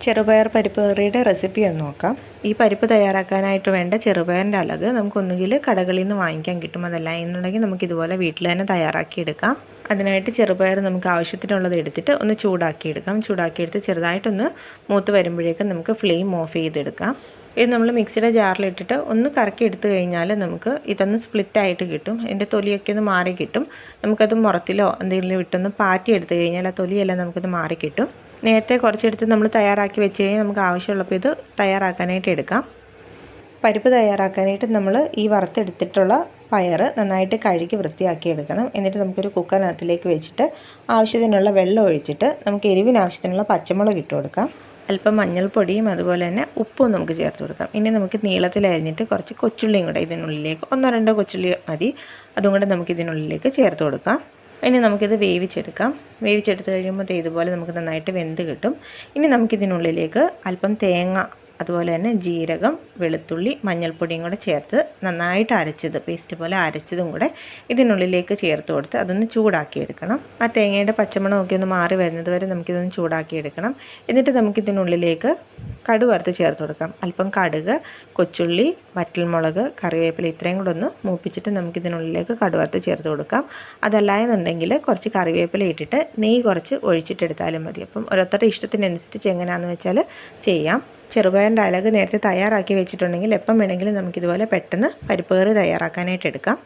ചെറുപയർ പരിപ്പ് കറിയുടെ റെസിപ്പി ഒന്ന് നോക്കാം. ഈ പരിപ്പ് തയ്യാറാക്കാനായിട്ട് വേണ്ട ചെറുപയറിൻ്റെ അലക് നമുക്കൊന്നുകിൽ കടകളിൽ നിന്ന് വാങ്ങിക്കാൻ കിട്ടും. അതല്ല എന്നുണ്ടെങ്കിൽ നമുക്കിതുപോലെ വീട്ടിൽ തന്നെ തയ്യാറാക്കിയെടുക്കാം. അതിനായിട്ട് ചെറുപയർ നമുക്ക് ആവശ്യത്തിനുള്ളത് എടുത്തിട്ട് ഒന്ന് ചൂടാക്കിയെടുക്കാം. ചൂടാക്കിയെടുത്ത് ചെറുതായിട്ടൊന്ന് മൂത്ത് വരുമ്പോഴേക്കും നമുക്ക് ഫ്ലെയിം ഓഫ് ചെയ്തെടുക്കാം. ഇത് നമ്മൾ മിക്സിയുടെ ജാറിലിട്ടിട്ട് ഒന്ന് കറക്കി എടുത്തു കഴിഞ്ഞാൽ നമുക്ക് ഇതൊന്ന് സ്പ്ലിറ്റായിട്ട് കിട്ടും. ഇതിൻ്റെ തൊലിയൊക്കെ ഒന്ന് മാറി കിട്ടും. നമുക്കത് മുറത്തിലോ എന്തെങ്കിലും ഇട്ടൊന്ന് പാറ്റി എടുത്തു കഴിഞ്ഞാൽ ആ തൊലിയെല്ലാം നമുക്കത് മാറി കിട്ടും. നേരത്തെ കുറച്ചെടുത്ത് നമ്മൾ തയ്യാറാക്കി വെച്ച് കഴിഞ്ഞാൽ നമുക്ക് ആവശ്യമുള്ളപ്പോൾ ഇത് തയ്യാറാക്കാനായിട്ട് എടുക്കാം. പരിപ്പ് തയ്യാറാക്കാനായിട്ട് നമ്മൾ ഈ വറുത്തെടുത്തിട്ടുള്ള പയർ നന്നായിട്ട് കഴുകി വൃത്തിയാക്കി എടുക്കണം. എന്നിട്ട് നമുക്കൊരു കുക്കറിനകത്തിലേക്ക് വെച്ചിട്ട് ആവശ്യത്തിനുള്ള വെള്ളം ഒഴിച്ചിട്ട് നമുക്ക് എരിവിന് ആവശ്യത്തിനുള്ള പച്ചമുളക് ഇട്ട് കൊടുക്കാം. അല്പം മഞ്ഞൾപ്പൊടിയും അതുപോലെ തന്നെ ഉപ്പും നമുക്ക് ചേർത്ത് കൊടുക്കാം. ഇനി നമുക്ക് നീളത്തിൽ അരിഞ്ഞിട്ട് കുറച്ച് കൊച്ചുള്ളിയും കൂടെ ഇതിനുള്ളിലേക്ക് 1-2 കൊച്ചുള്ളി മതി, അതും കൂടെ നമുക്ക് ഇതിനുള്ളിലേക്ക് ചേർത്ത് കൊടുക്കാം. ഇനി നമുക്കിത് വേവിച്ചെടുക്കാം. വേവിച്ചെടുത്ത് കഴിയുമ്പോൾ ഇതുപോലെ നമുക്ക് നന്നായിട്ട് വെന്ത് കിട്ടും. ഇനി നമുക്കിതിനുള്ളിലേക്ക് അല്പം തേങ്ങ, അതുപോലെ തന്നെ ജീരകം, വെളുത്തുള്ളി, മഞ്ഞൾപ്പൊടിയും കൂടെ ചേർത്ത് നന്നായിട്ട് അരച്ചത് പേസ്റ്റ് പോലെ അരച്ചതും കൂടെ ഇതിനുള്ളിലേക്ക് ചേർത്ത് കൊടുത്ത് അതൊന്ന് ചൂടാക്കിയെടുക്കണം. ആ തേങ്ങയുടെ പച്ചമണമൊക്കെ ഒന്ന് മാറി വരുന്നത് വരെ നമുക്കിതൊന്ന് ചൂടാക്കിയെടുക്കണം. എന്നിട്ട് നമുക്കിതിനുള്ളിലേക്ക് കടുക് വറുത്ത് ചേർത്ത് കൊടുക്കാം. അല്പം കടുക്, കൊച്ചുള്ളി, വറ്റൽമുളക്, കറിവേപ്പില ഇത്രയും കൂടെ ഒന്ന് മൂപ്പിച്ചിട്ട് നമുക്കിതിനുള്ളിലേക്ക് കടുക് വറുത്ത് ചേർത്ത് കൊടുക്കാം. അതല്ല എന്നുണ്ടെങ്കിൽ കുറച്ച് കറിവേപ്പില ഇട്ടിട്ട് നെയ്യ് കുറച്ച് ഒഴിച്ചിട്ടെടുത്താലും മതി. അപ്പം ഓരോരുത്തരുടെ ഇഷ്ടത്തിനനുസരിച്ച് എങ്ങനെയാണെന്ന് വെച്ചാൽ ചെയ്യാം. ചെറുപയറിൻ്റെ അലക് നേരത്തെ തയ്യാറാക്കി വെച്ചിട്ടുണ്ടെങ്കിൽ എപ്പം വേണമെങ്കിലും നമുക്കിതുപോലെ പെട്ടെന്ന് പരിപ്പ് കറി തയ്യാറാക്കാനായിട്ട് എടുക്കാം.